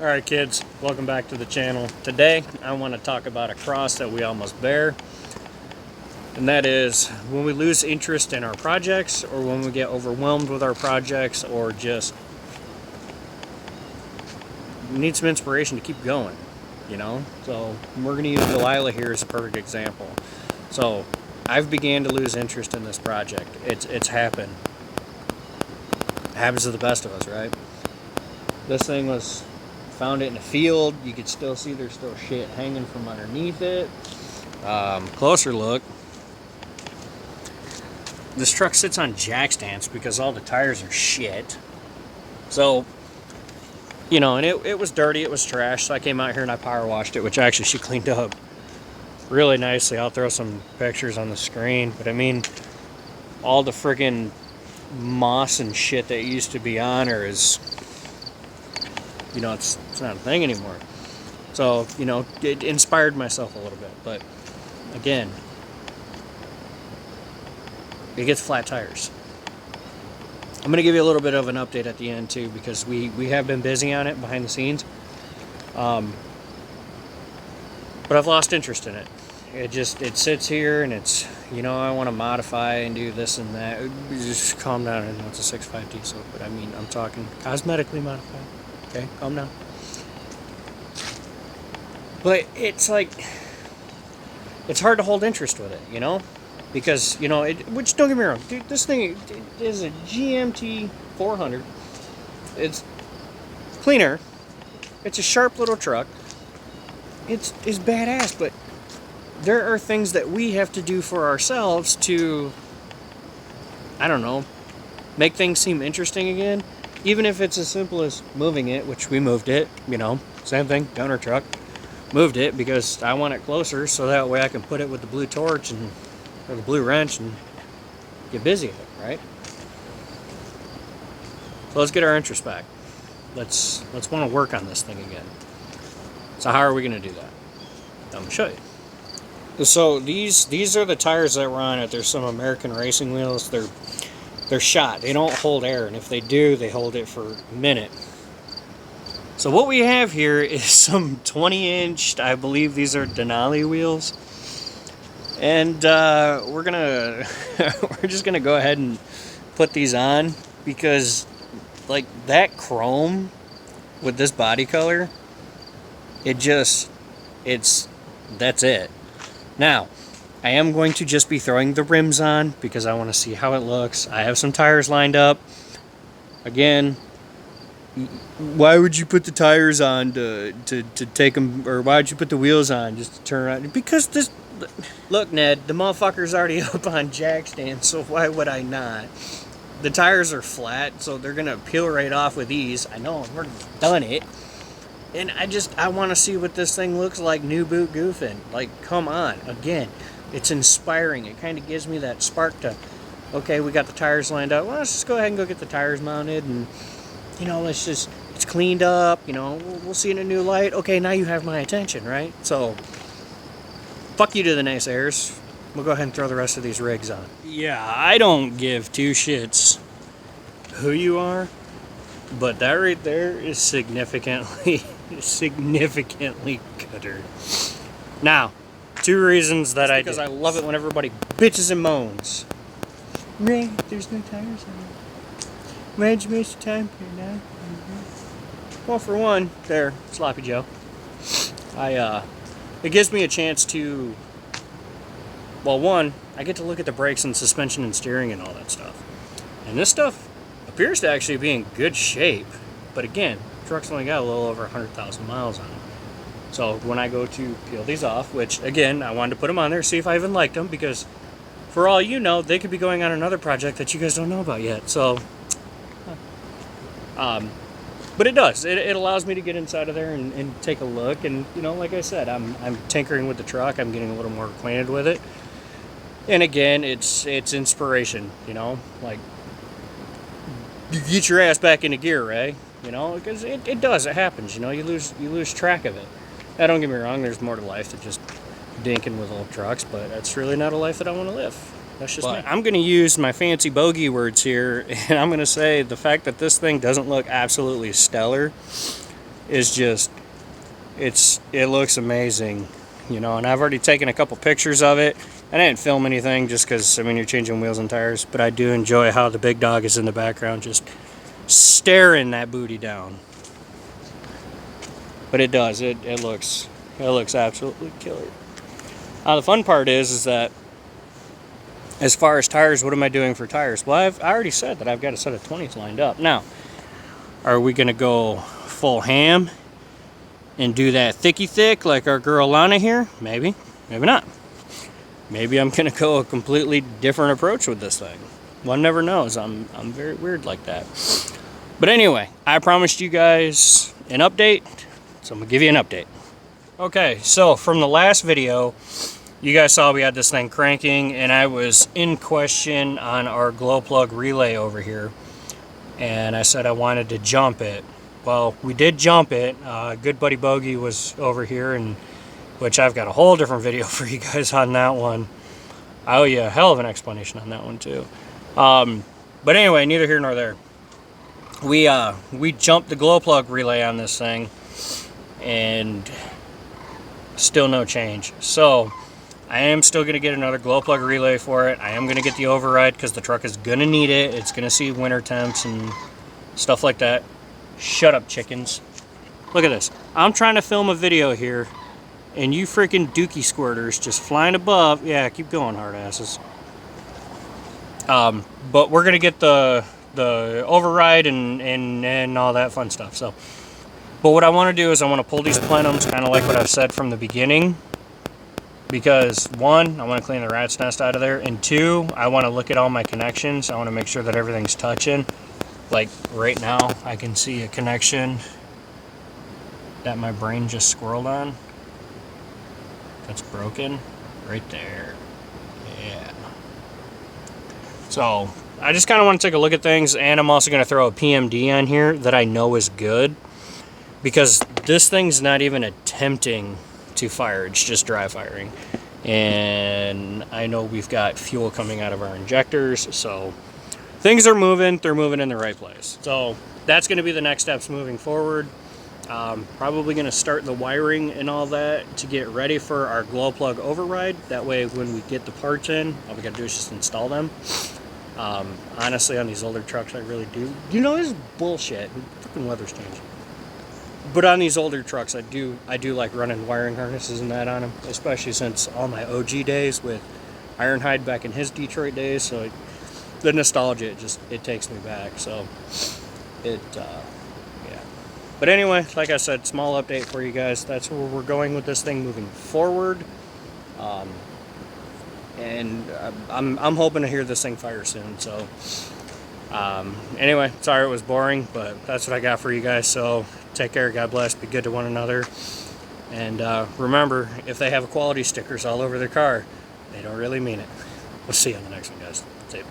Alright kids, welcome back to the channel. Today I want to talk about a cross that we almost bear, and that is when we lose interest in our projects, or when we get overwhelmed with our projects, or just need some inspiration to keep going, you know? So we're going to use Delilah here as a perfect example. So I've began to lose interest in this project. It's happened. It happens to the best of us, right? This thing was found it in a field. You could still see there's still shit hanging from underneath it. Closer look. This truck sits on jack stands because all the tires are shit. So, you know, and it was dirty, it was trash, so I came out here and I power washed it, which actually she cleaned up really nicely. I'll throw some pictures on the screen, but I mean, all the friggin' moss and shit that used to be on her is, you know, it's not a thing anymore. So, you know, it inspired myself a little bit. But again, it gets flat tires. I'm going to give you a little bit of an update at the end too, because we have been busy on it behind the scenes. But I've lost interest in it. It sits here and it's, you know, I want to modify and do this and that. Just calm down. I know it's a 6.5 diesel, but I mean, I'm talking cosmetically modified. Okay, calm down. But it's like, it's hard to hold interest with it, you know? Because, you know, which don't get me wrong, dude, this thing is a GMT 400. It's cleaner. It's a sharp little truck. It's badass, but there are things that we have to do for ourselves to, I don't know, make things seem interesting again. Even if it's as simple as moving it, which we moved it, you know, same thing, donor truck. Moved it because I want it closer so that way I can put it with the blue torch and, or the blue wrench and get busy with it, right? So let's get our interest back. Let's want to work on this thing again. So how are we going to do that? I'm going to show you. So these are the tires that were on it. There's some American racing wheels. They're shot. They don't hold air, and if they do, they hold it for a minute. So what we have here is some 20-inch, I believe these are Denali wheels, and we're just gonna go ahead and put these on, because like that chrome with this body color, that's it. Now, I am going to just be throwing the rims on because I want to see how it looks. I have some tires lined up. Again, why would you put the tires on to take them, or why would you put the wheels on just to turn around? Because this, look Ned, the motherfucker's already up on jack stands, so why would I not? The tires are flat, so they're going to peel right off with ease. I know, I've already done it. And I want to see what this thing looks like new boot Goofin. Like, come on, again. It's inspiring. It kind of gives me that spark to, okay, we got the tires lined up. Well, let's just go ahead and go get the tires mounted, and, you know, it's cleaned up, you know, we'll see in a new light. Okay, now you have my attention, right? So, fuck you to the naysayers. We'll go ahead and throw the rest of these rigs on. Yeah, I don't give two shits who you are, but that right there is significantly gooder. Now, two reasons that because I love it when everybody bitches and moans. Ray, there's no tires on it. Why'd you waste your time here now? Well, for one, there, Sloppy Joe. It gives me a chance to, well, one, I get to look at the brakes and suspension and steering and all that stuff. And this stuff appears to actually be in good shape. But again, the truck's only got a little over 100,000 miles on it. So when I go to peel these off, which again, I wanted to put them on there, see if I even liked them, because for all you know, they could be going on another project that you guys don't know about yet. So, but it does. It allows me to get inside of there and take a look. And, you know, like I said, I'm tinkering with the truck. I'm getting a little more acquainted with it. And again, it's inspiration, you know, like, you get your ass back into gear, Ray, you know, because it does. It happens, you know, you lose track of it. Now, don't get me wrong, there's more to life than just dinking with old trucks, but that's really not a life that I want to live. That's just me. I'm going to use my fancy bogey words here, and I'm going to say the fact that this thing doesn't look absolutely stellar is just, it looks amazing, you know. And I've already taken a couple pictures of it. I didn't film anything just because, I mean, you're changing wheels and tires, but I do enjoy how the big dog is in the background just staring that booty down. But it does, it looks absolutely killer. The fun part is that as far as tires, what am I doing for tires? Well, I already said that I've got a set of 20s lined up. Now, are we gonna go full ham and do that thicky thick like our girl Lana here? Maybe, maybe not. Maybe I'm gonna go a completely different approach with this thing. One never knows. I'm very weird like that. But anyway, I promised you guys an update, so I'm gonna give you an update. Okay, so from the last video, you guys saw we had this thing cranking, and I was in question on our glow plug relay over here, and I said I wanted to jump it. Well, we did jump it. Good buddy Bogey was over here, and which I've got a whole different video for you guys on that one. I owe you a hell of an explanation on that one too. But anyway, neither here nor there. We jumped the glow plug relay on this thing, and still no change. So I am still going to get another glow plug relay for it. I am going to get the override because the truck is going to need it. It's going to see winter temps and stuff like that. Shut up, chickens. Look at this. I'm trying to film a video here, and you freaking dookie squirters just flying above. Yeah, keep going, hard asses. But we're going to get the override and all that fun stuff. So, but what I want to do is I want to pull these plenums, kind of like what I've said from the beginning. Because one, I want to clean the rat's nest out of there, and two, I want to look at all my connections. I want to make sure that everything's touching. Like right now, I can see a connection that my brain just squirreled on. That's broken right there. Yeah. So I just kind of want to take a look at things, and I'm also going to throw a PMD on here that I know is good, because this thing's not even attempting to fire, it's just dry firing. And I know we've got fuel coming out of our injectors, so things are moving, they're moving in the right place. So that's going to be the next steps moving forward. Probably going to start the wiring and all that to get ready for our glow plug override. That way when we get the parts in, all we got to do is just install them. Honestly, on these older trucks, I really do. You know, this is bullshit. Fucking weather's changing. But on these older trucks, I do like running wiring harnesses and that on them, especially since all my OG days with Ironhide back in his Detroit days. So the nostalgia, it takes me back. So yeah. But anyway, like I said, small update for you guys. That's where we're going with this thing moving forward. And I'm hoping to hear this thing fire soon. So anyway, sorry it was boring, but that's what I got for you guys. So take care, God bless, be good to one another, and remember, if they have quality stickers all over their car, they don't really mean it. We'll see you on the next one, guys. See you.